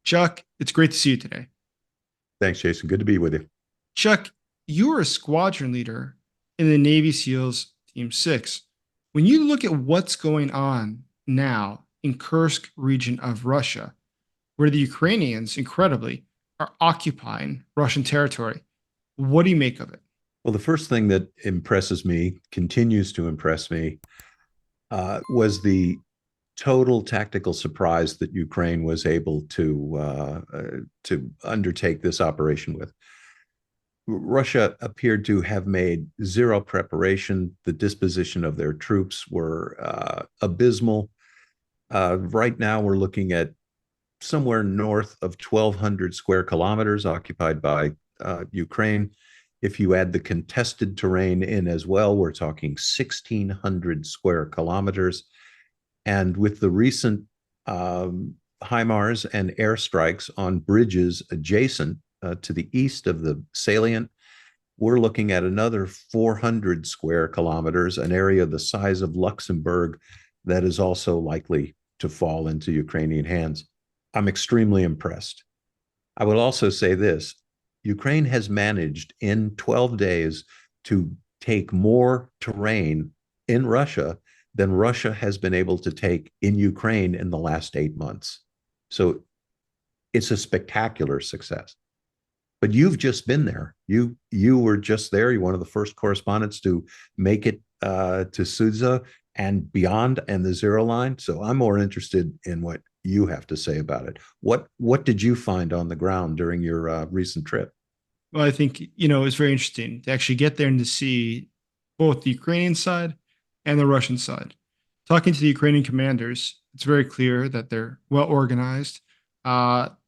Chuck, it's great to see you today. Thanks, Jason. Good to be with you. Chuck, you are a squadron leader in the Navy SEALs Team 6. When you look at what's going on now in Kursk region of Russia, where the Ukrainians, incredibly, are occupying Russian territory, what do you make of it? Well, the first thing that impresses me, continues to impress me, was the total tactical surprise that Ukraine was able to undertake this operation with. Russia appeared to have made zero preparation. The disposition of their troops were abysmal. Right now, we're looking at somewhere north of 1,200 square kilometers occupied by Ukraine. If you add the contested terrain in as well, we're talking 1,600 square kilometers. And with the recent HIMARS and airstrikes on bridges adjacent to the east of the salient, we're looking at another 400 square kilometers, an area the size of Luxembourg that is also likely to fall into Ukrainian hands. I'm extremely impressed. I would also say this: Ukraine has managed in 12 days to take more terrain in Russia than Russia has been able to take in Ukraine in the last 8 months. So it's a spectacular success. But you've just been there. You were just there. You're one of the first correspondents to make it to Sudzha and beyond and the zero line. So I'm more interested in what you have to say about it. What did you find on the ground during your recent trip? Well, I think, it's very interesting to actually get there and to see both the Ukrainian side and the Russian side. Talking to the Ukrainian commanders, it's very clear that they're well organized.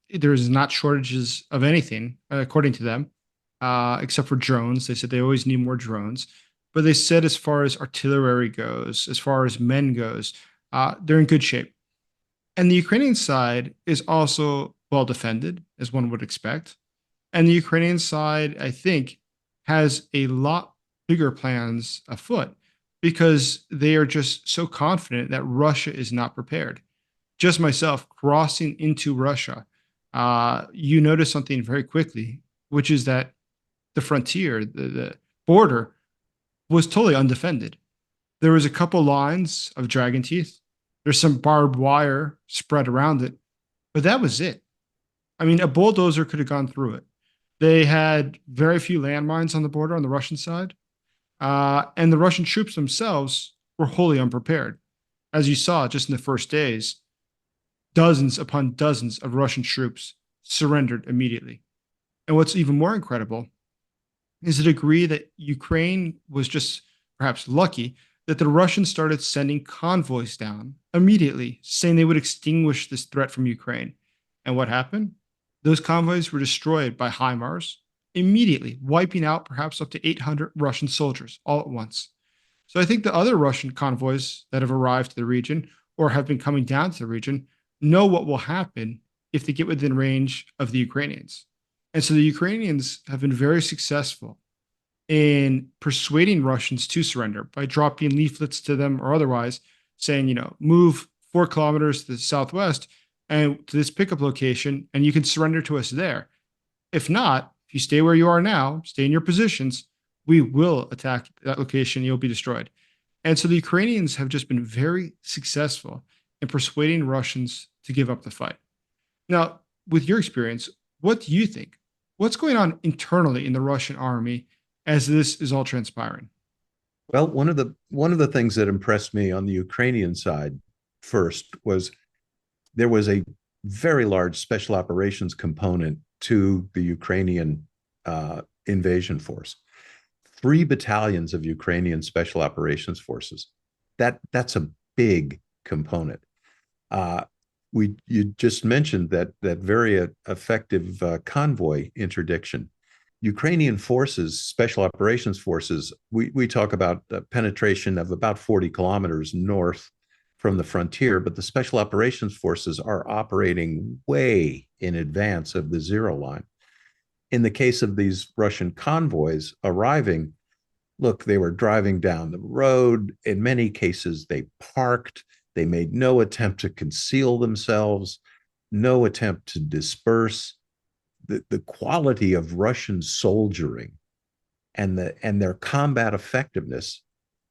There's not shortages of anything, according to them, except for drones. They said they always need more drones. But they said as far as artillery goes, as far as men goes, they're in good shape. And the Ukrainian side is also well defended, as one would expect. And the Ukrainian side, I think, has a lot bigger plans afoot because they are just so confident that Russia is not prepared. Just myself crossing into Russia, you notice something very quickly, which is that the frontier, the border, was totally undefended. There was a couple lines of dragon teeth. There's some barbed wire spread around it, but that was it. I mean, a bulldozer could have gone through it. They had very few landmines on the border on the Russian side, and the Russian troops themselves were wholly unprepared. As you saw just in the first days, dozens upon dozens of Russian troops surrendered immediately. And what's even more incredible is the degree that Ukraine was just perhaps lucky that the Russians started sending convoys down immediately, saying they would extinguish this threat from Ukraine. And what happened? Those convoys were destroyed by HIMARS immediately, wiping out perhaps up to 800 Russian soldiers all at once. So I think the other Russian convoys that have arrived to the region or have been coming down to the region know what will happen if they get within range of the Ukrainians. And so the Ukrainians have been very successful in persuading Russians to surrender by dropping leaflets to them or otherwise saying, move 4 kilometers to the southwest and to this pickup location, and you can surrender to us there. If not, if you stay where you are now, stay in your positions, we will attack that location, you'll be destroyed. And so the Ukrainians have just been very successful in persuading Russians to give up the fight. Now, with your experience, what do you think? What's going on internally in the Russian army as this is all transpiring? Well, one of the things that impressed me on the Ukrainian side first was there was a very large special operations component to the Ukrainian invasion force. 3 battalions of Ukrainian special operations forces. That's a big component. You just mentioned that very effective convoy interdiction. Ukrainian forces, special operations forces, we talk about penetration of about 40 kilometers north from the frontier, but the special operations forces are operating way in advance of the zero line. In the case of these Russian convoys arriving, look, they were driving down the road. In many cases, they parked. They made no attempt to conceal themselves. no attempt to disperse. The quality of Russian soldiering and their combat effectiveness,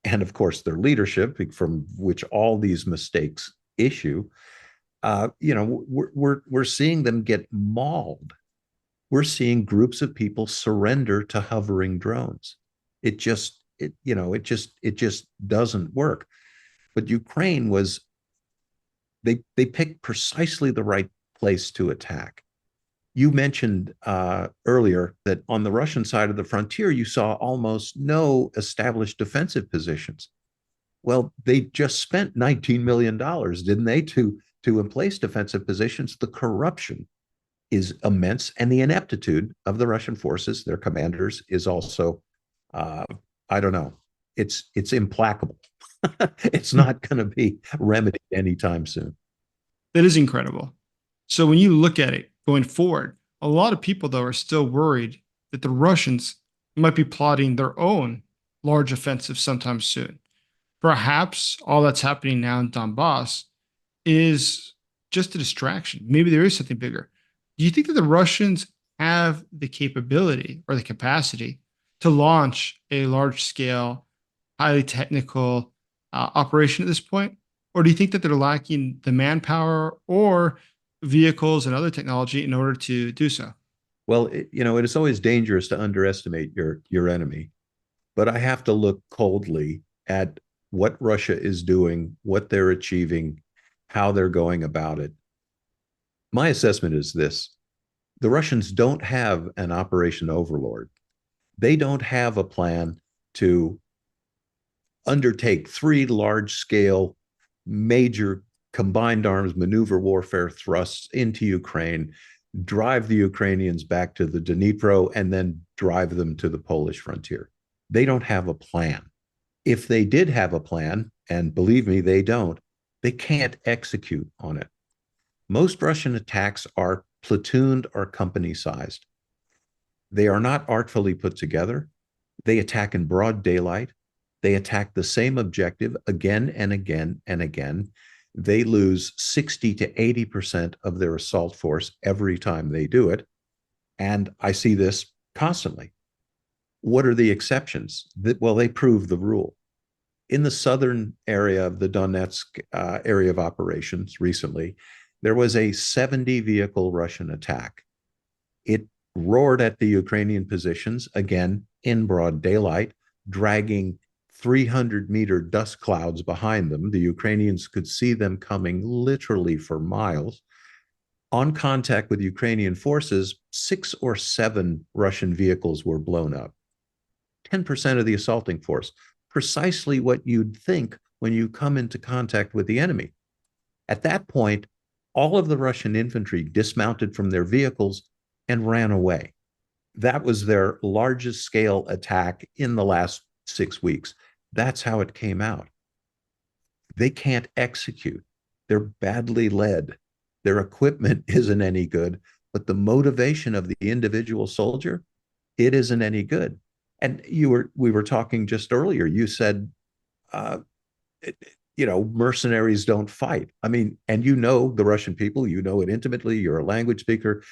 and of course their leadership, from which all these mistakes issue. We're seeing them get mauled. We're seeing groups of people surrender to hovering drones. It just doesn't work. But Ukraine was they picked precisely the right place to attack. You mentioned earlier that on the Russian side of the frontier, you saw almost no established defensive positions. Well, they just spent $19 million, didn't they, to emplace defensive positions? The corruption is immense, and the ineptitude of the Russian forces, their commanders, is also, I don't know, it's implacable. It's not going to be remedied anytime soon. That is incredible. So when you look at it going forward, a lot of people, though, are still worried that the Russians might be plotting their own large offensive sometime soon. Perhaps all that's happening now in Donbass is just a distraction. Maybe there is something bigger. Do you think that the Russians have the capability or the capacity to launch a large scale, highly technical operation at this point? Or do you think that they're lacking the manpower or vehicles and other technology in order to do so? Well, it is always dangerous to underestimate your enemy, but I have to look coldly at what Russia is doing, what they're achieving, how they're going about it. My assessment is this: the Russians don't have an operation overlord. They don't have a plan to undertake 3 large-scale, major combined arms maneuver warfare thrusts into Ukraine, drive the Ukrainians back to the Dnipro, and then drive them to the Polish frontier. They don't have a plan. If they did have a plan, and believe me, they don't, they can't execute on it. Most Russian attacks are platooned or company sized. They are not artfully put together. They attack in broad daylight. They attack the same objective again and again and again. They lose 60 to 80% of their assault force every time they do it. And I see this constantly. What are the exceptions? Well, they prove the rule. In the southern area of the Donetsk area of operations recently, there was a 70 vehicle Russian attack. It roared at the Ukrainian positions, again, in broad daylight, dragging 300-meter dust clouds behind them. The Ukrainians could see them coming literally for miles. On contact with Ukrainian forces, 6 or 7 Russian vehicles were blown up. 10% of the assaulting force, precisely what you'd think when you come into contact with the enemy. At that point, all of the Russian infantry dismounted from their vehicles and ran away. That was their largest scale attack in the last 6 weeks. That's how it came out. They can't execute. They're badly led. Their equipment isn't any good, but the motivation of the individual soldier, it isn't any good. And we were talking just earlier. You said, mercenaries don't fight. I mean, and the Russian people, you know it intimately. You're a language speaker.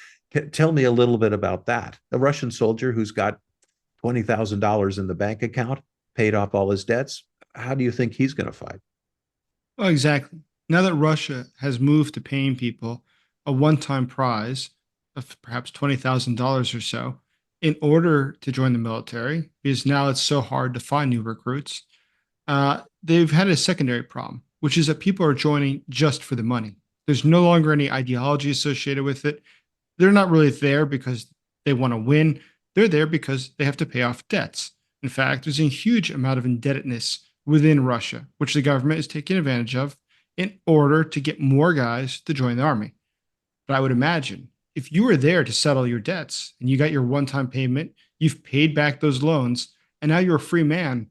Tell me a little bit about that. A Russian soldier who's got $20,000 in the bank account, paid off all his debts. How do you think he's going to fight? Well, exactly. Now that Russia has moved to paying people a one time prize of perhaps $20,000 or so in order to join the military, because now it's so hard to find new recruits, they've had a secondary problem, which is that people are joining just for the money. There's no longer any ideology associated with it. They're not really there because they want to win. They're there because they have to pay off debts. In fact, there's a huge amount of indebtedness within Russia, which the government is taking advantage of in order to get more guys to join the army. But I would imagine if you were there to settle your debts and you got your one time payment, you've paid back those loans, and now you're a free man,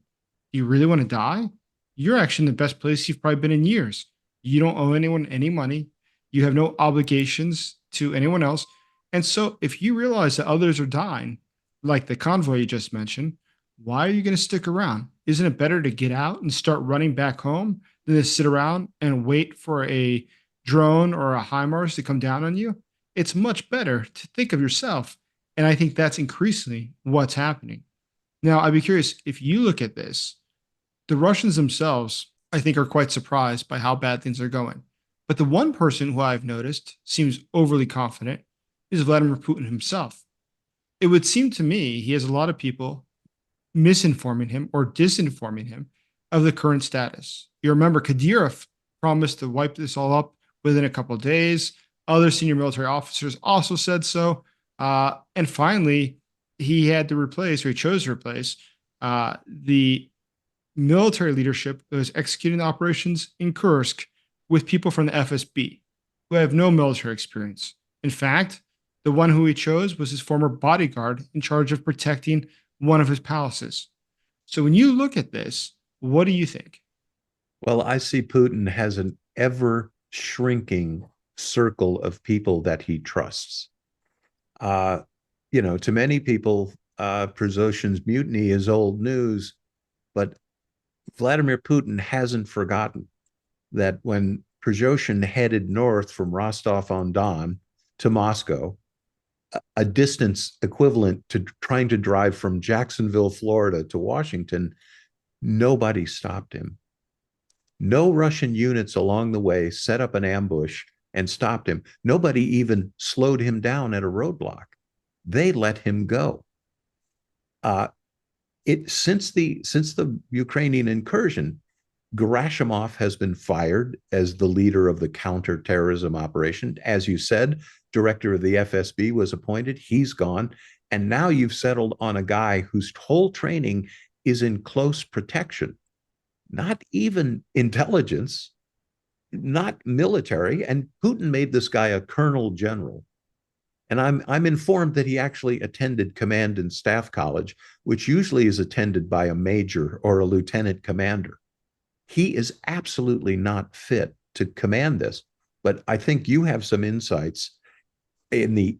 do you really want to die? You're actually in the best place you've probably been in years. You don't owe anyone any money. You have no obligations to anyone else. And so if you realize that others are dying, like the convoy you just mentioned, why are you going to stick around? Isn't it better to get out and start running back home than to sit around and wait for a drone or a HIMARS to come down on you, it's much better to think of yourself. And I think that's increasingly what's happening. Now, I'd be curious if you look at this, the Russians themselves, I think, are quite surprised by how bad things are going. But the one person who I've noticed seems overly confident is Vladimir Putin himself. It would seem to me he has a lot of people misinforming him or disinforming him of the current status. You remember Kadyrov promised to wipe this all up within a couple of days. Other senior military officers also said so. And finally, he had to replace, or he chose to replace, the military leadership that was executing the operations in Kursk with people from the FSB who have no military experience. In fact, the one who he chose was his former bodyguard in charge of protecting one of his palaces. So when you look at this, what do you think? Well, I see Putin has an ever shrinking circle of people that he trusts. Uh, to many people, Prigozhin's mutiny is old news, but Vladimir Putin hasn't forgotten that when Prigozhin headed north from Rostov-on-Don to Moscow, a distance equivalent to trying to drive from Jacksonville, Florida to Washington, nobody stopped him. No Russian units along the way set up an ambush and stopped him. Nobody even slowed him down at a roadblock. They let him go. Since the Ukrainian incursion, Gerasimov has been fired as the leader of the counterterrorism operation. As you said, director of the FSB was appointed. He's gone. And now you've settled on a guy whose whole training is in close protection, not even intelligence, not military. And Putin made this guy a colonel general. And I'm informed that he actually attended command and staff college, which usually is attended by a major or a lieutenant commander. He is absolutely not fit to command this. But I think you have some insights in the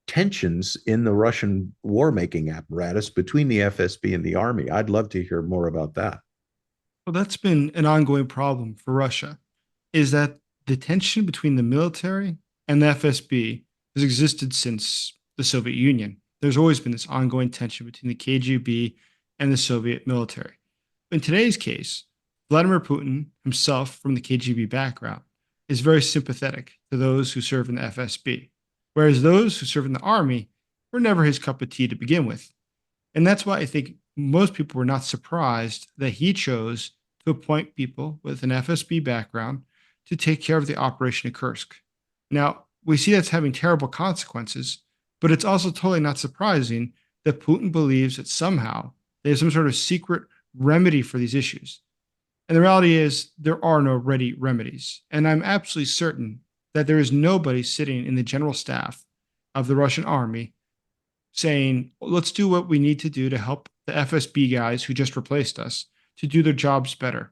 tensions in the Russian war-making apparatus between the FSB and the army. I'd love to hear more about that. Well, that's been an ongoing problem for Russia, is that the tension between the military and the FSB has existed since the Soviet Union. There's always been this ongoing tension between the KGB and the Soviet military. In today's case, Vladimir Putin, himself from the KGB background, is very sympathetic to those who serve in the FSB, whereas those who serve in the army were never his cup of tea to begin with. And that's why I think most people were not surprised that he chose to appoint people with an FSB background to take care of the operation in Kursk. Now, we see that's having terrible consequences, but it's also totally not surprising that Putin believes that somehow there's some sort of secret remedy for these issues. And the reality is, there are no ready remedies. And I'm absolutely certain that there is nobody sitting in the general staff of the Russian army saying, let's do what we need to do to help the FSB guys who just replaced us to do their jobs better.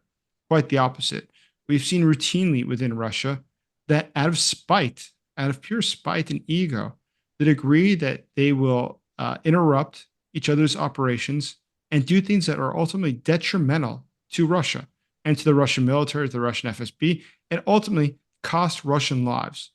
Quite the opposite. We've seen routinely within Russia that out of spite, out of pure spite and ego, that agree that they will interrupt each other's operations and do things that are ultimately detrimental to Russia and to the Russian military, to the Russian FSB, and ultimately cost Russian lives.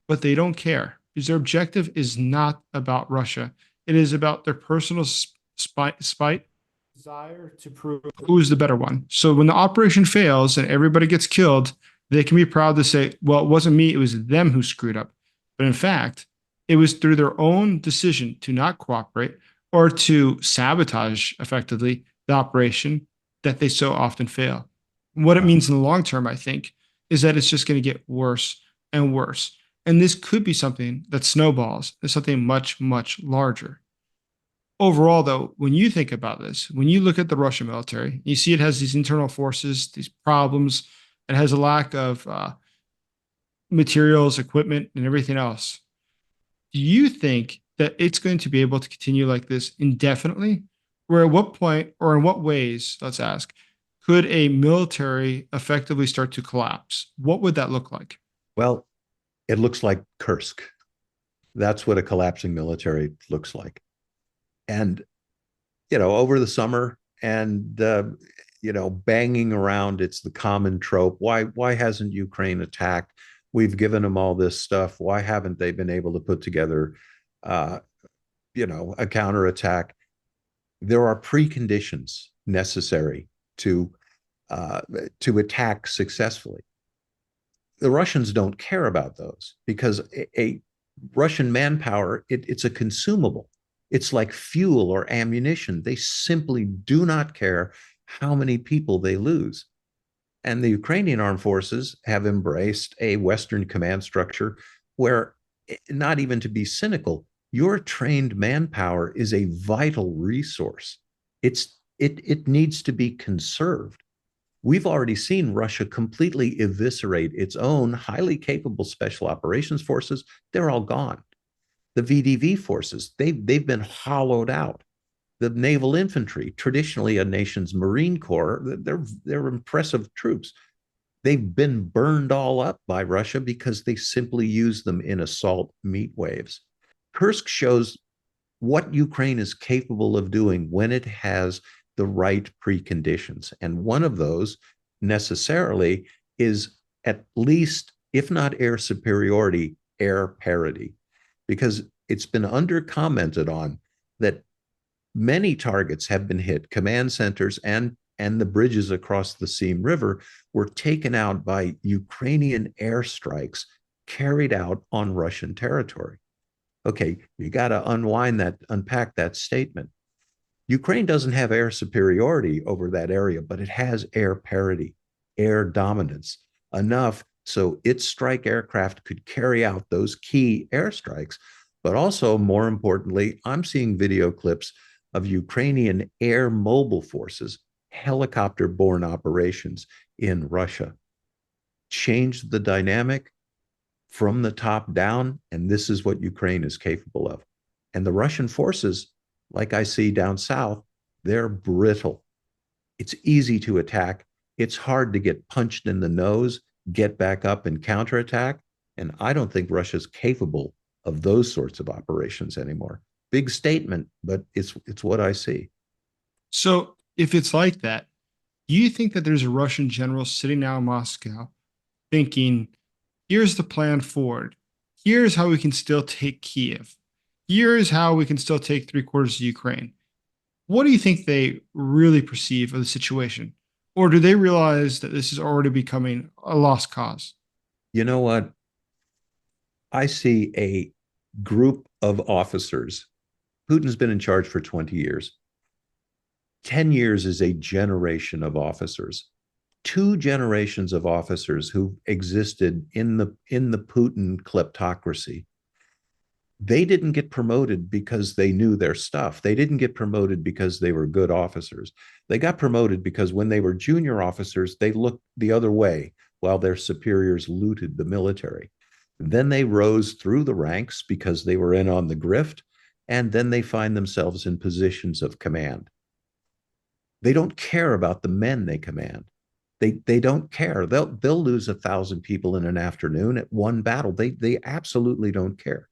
But they don't care because their objective is not about Russia. It is about their personal spite, desire to prove who's the better one. So when the operation fails and everybody gets killed, they can be proud to say, well, it wasn't me, it was them who screwed up. But in fact, it was through their own decision to not cooperate or to sabotage effectively the operation that they so often fail. What it means in the long term, I think, is that it's just going to get worse and worse. And this could be something that snowballs to something much, much larger. Overall, though, when you think about this, when you look at the Russian military, you see it has these internal forces, these problems, it has a lack of materials, equipment, and everything else. Do you think that it's going to be able to continue like this indefinitely? Or at what point, or in what ways, let's ask, could a military effectively start to collapse? What would that look like? Well, it looks like Kursk. That's what a collapsing military looks like. And, over the summer and, banging around, it's the common trope. Why hasn't Ukraine attacked? We've given them all this stuff. Why haven't they been able to put together, uh, a counterattack? There are preconditions necessary to uh, to attack successfully. The Russians don't care about those because a Russian manpower, it's a consumable. It's like fuel or ammunition. They simply do not care how many people they lose. And the Ukrainian armed forces have embraced a Western command structure where, not even to be cynical, your trained manpower is a vital resource. It needs to be conserved. We've already seen Russia completely eviscerate its own highly capable special operations forces. They're all gone. The VDV forces, they've been hollowed out. The naval infantry, traditionally a nation's Marine Corps, they're impressive troops. They've been burned all up by Russia because they simply use them in assault meat waves. Kursk shows what Ukraine is capable of doing when it has the right preconditions. And one of those necessarily is at least, if not air superiority, air parity, because it's been under commented on that many targets have been hit. Command centers and the bridges across the Seam River were taken out by Ukrainian airstrikes carried out on Russian territory. Okay, you got to unpack that statement. Ukraine doesn't have air superiority over that area, but it has air parity, air dominance, enough so its strike aircraft could carry out those key airstrikes. But also, more importantly, I'm seeing video clips of Ukrainian air mobile forces, helicopter-borne operations in Russia. Changed the dynamic from the top down, and this is what Ukraine is capable of. And the Russian forces, like I see down south, they're brittle. It's easy to attack. It's hard to get punched in the nose, get back up and counterattack. And I don't think Russia's capable of those sorts of operations anymore. Big statement, but it's what I see. So if it's like that, do you think that there's a Russian general sitting now in Moscow thinking, here's the plan forward. Here's how we can still take Kyiv. Here's how we can still take three-quarters of Ukraine. What do you think they really perceive of the situation? Or do they realize that this is already becoming a lost cause? You know what? I see a group of officers. Putin's been in charge for 20 years. 10 years is a generation of officers. 2 generations of officers who existed in the Putin kleptocracy. They didn't get promoted because they knew their stuff. They didn't get promoted because they were good officers. They got promoted because when they were junior officers, they looked the other way while their superiors looted the military. Then they rose through the ranks because they were in on the grift, and then they find themselves in positions of command. They don't care about the men they command. They don't care. They'll lose 1,000 people in an afternoon at one battle. They absolutely don't care.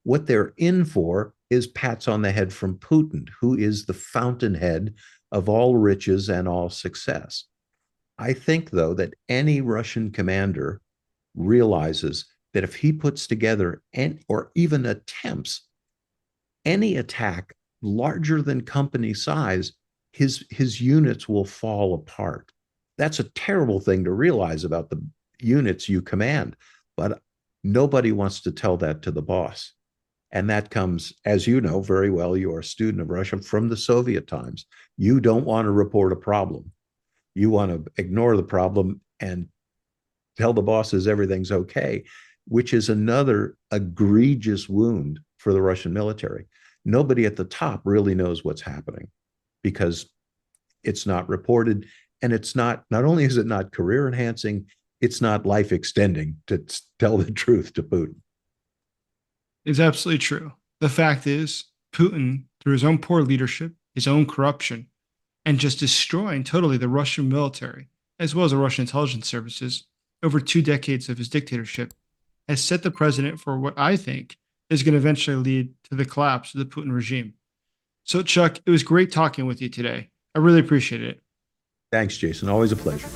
What they're in for is pats on the head from Putin, who is the fountainhead of all riches and all success. I think, though, that any Russian commander realizes that if he puts together or even attempts any attack larger than company size, his units will fall apart. That's a terrible thing to realize about the units you command, but nobody wants to tell that to the boss. And that comes, as you know very well, you're a student of Russia, from the Soviet times. You don't want to report a problem. You want to ignore the problem and tell the bosses everything's okay, which is another egregious wound for the Russian military. Nobody at the top really knows what's happening because it's not reported. And it's not only is it not career enhancing, it's not life extending, to tell the truth to Putin. It's absolutely true. The fact is, Putin, through his own poor leadership, his own corruption, and just destroying totally the Russian military, as well as the Russian intelligence services, over 2 decades of his dictatorship, has set the precedent for what I think is going to eventually lead to the collapse of the Putin regime. So, Chuck, it was great talking with you today. I really appreciate it. Thanks, Jason. Always a pleasure.